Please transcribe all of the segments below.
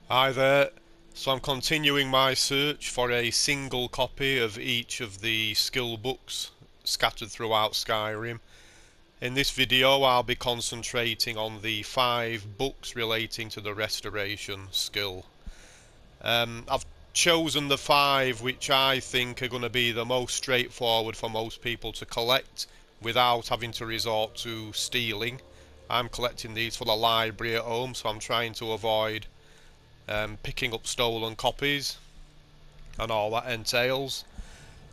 Hi there. So I'm continuing my search for a single copy of each of the skill books scattered throughout Skyrim. In this video I'll be concentrating on the 5 books relating to the restoration skill. I've chosen the 5 which I think are going to be the most straightforward for most people to collect without having to resort to stealing. I'm collecting these for the library at home, so I'm trying to avoid picking up stolen copies and all that entails.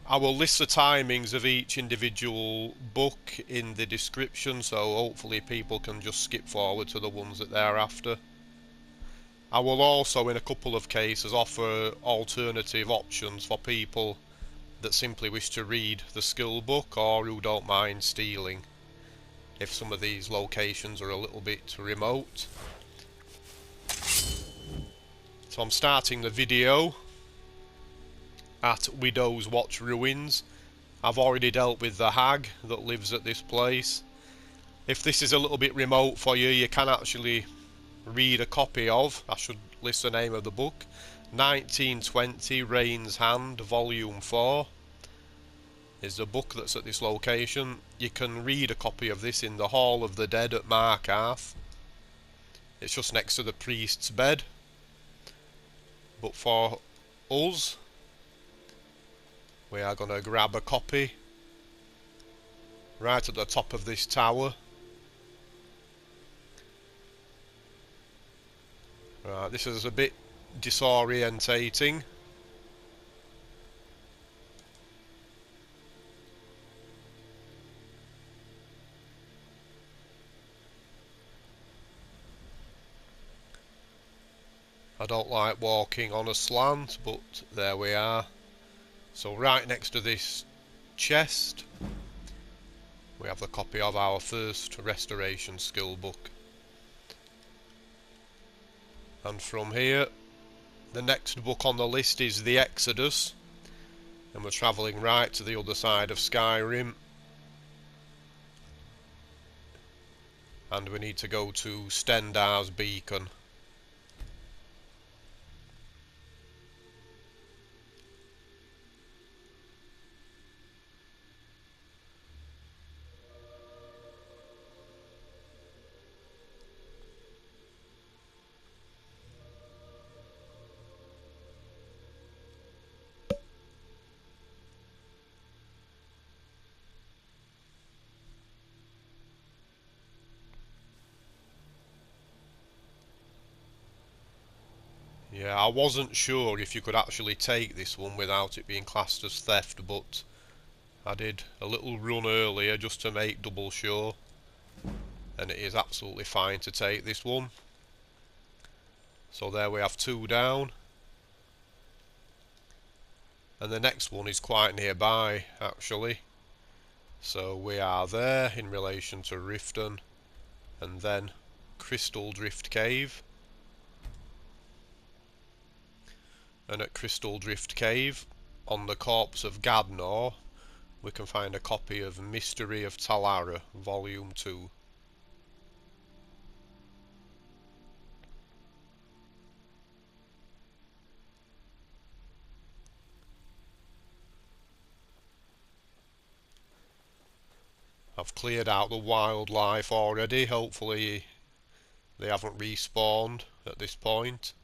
I will list the timings of each individual book in the description, so hopefully people can just skip forward to the ones that they're after. I will also, in a couple of cases, offer alternative options for people that simply wish to read the skill book or who don't mind stealing if some of these locations are a little bit remote. So I'm starting the video at Widow's Watch Ruins. I've already dealt with the hag that lives at this place. If this is a little bit remote for you, you can actually read a copy of, I should list the name of the book, 1920 Rain's Hand, Volume 4 is the book that's at this location. You can read a copy of this in the Hall of the Dead at Markarth. It's just next to the priest's bed. But for us, we are going to grab a copy right at the top of this tower. Right, this is a bit disorientating. I don't like walking on a slant, but there we are. So right next to this chest we have the copy of our first restoration skill book. And from here, the next book on the list is The Exodus, and we're travelling right to the other side of Skyrim, and we need to go to Stendarr's Beacon. Yeah, I wasn't sure if you could actually take this one without it being classed as theft, but I did a little run earlier just to make double sure, and it is absolutely fine to take this one. So there we have 2 down, and the next one is quite nearby actually. So we are there in relation to Riften, and then Crystal Drift Cave. And at Crystal Drift Cave, on the corpse of Gadnor, we can find a copy of Mystery of Talara, Volume 2. I've cleared out the wildlife already, hopefully they haven't respawned at this point.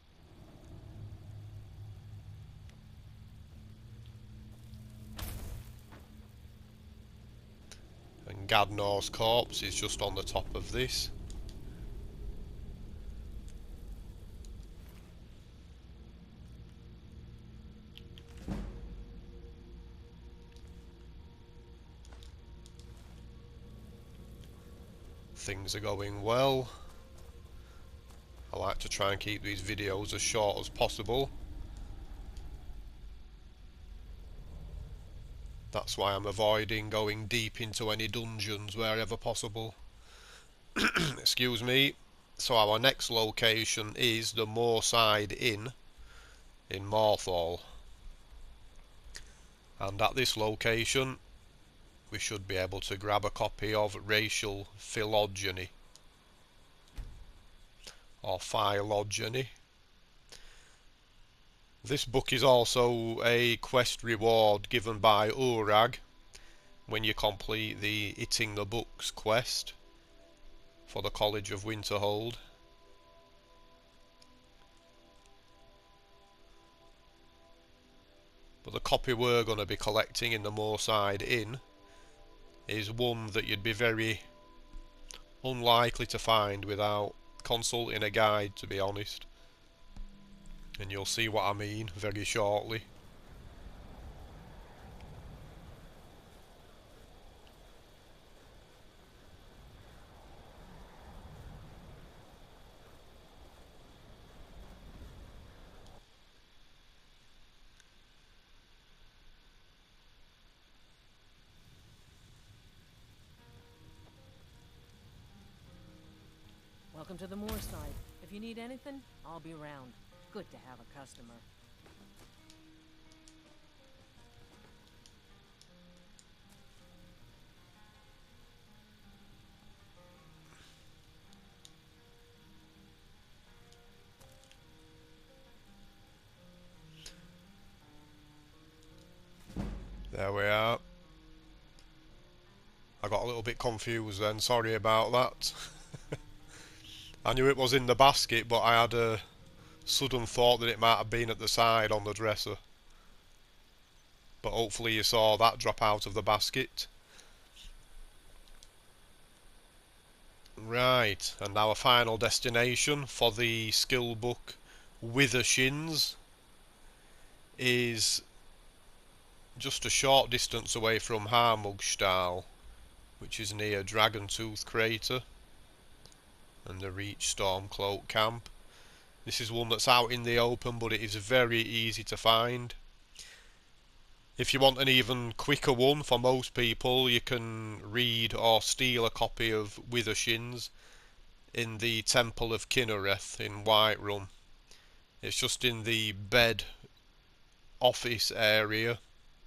And Gadnor's corpse is just on the top of this. Things are going well. I like to try and keep these videos as short as possible. That's why I'm avoiding going deep into any dungeons wherever possible. Excuse me. So our next location is the Moorside Inn in Morthal. And at this location we should be able to grab a copy of Racial Phylogeny, or Phylogeny. This book is also a quest reward given by Urag when you complete the Eating the Books quest for the College of Winterhold. But the copy we're going to be collecting in the Moorside Inn is one that you'd be very unlikely to find without consulting a guide, to be honest. And you'll see what I mean very shortly. Welcome to the Moorside. If you need anything, I'll be around. Good to have a customer. There we are. I got a little bit confused then, sorry about that. I knew it was in the basket, but I had a sudden thought that it might have been at the side on the dresser. But hopefully you saw that drop out of the basket. Right, and our final destination for the skill book Withershins is just a short distance away from Harmugstall, which is near Dragontooth Crater and the Reach Stormcloak camp. This is one that's out in the open, but it is very easy to find. If you want an even quicker one, for most people you can read or steal a copy of Withershins in the Temple of Kinnereth in Whiterun. It's just in the bed office area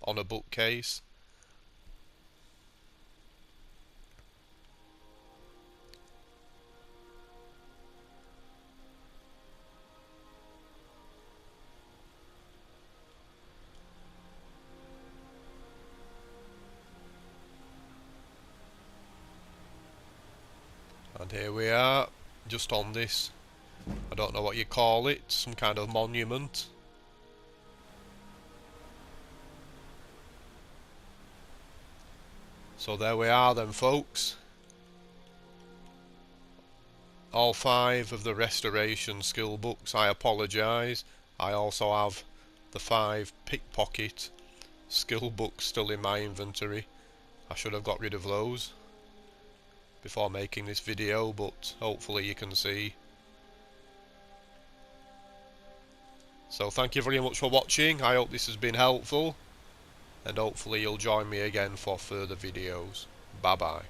on a bookcase. And here we are, just on this, I don't know what you call it, some kind of monument. So there we are then, folks. All 5 of the restoration skill books. I apologise. I also have the 5 pickpocket skill books still in my inventory. I should have got rid of those before making this video, but hopefully you can see. So thank you very much for watching. I hope this has been helpful, and hopefully you'll join me again for further videos. Bye bye.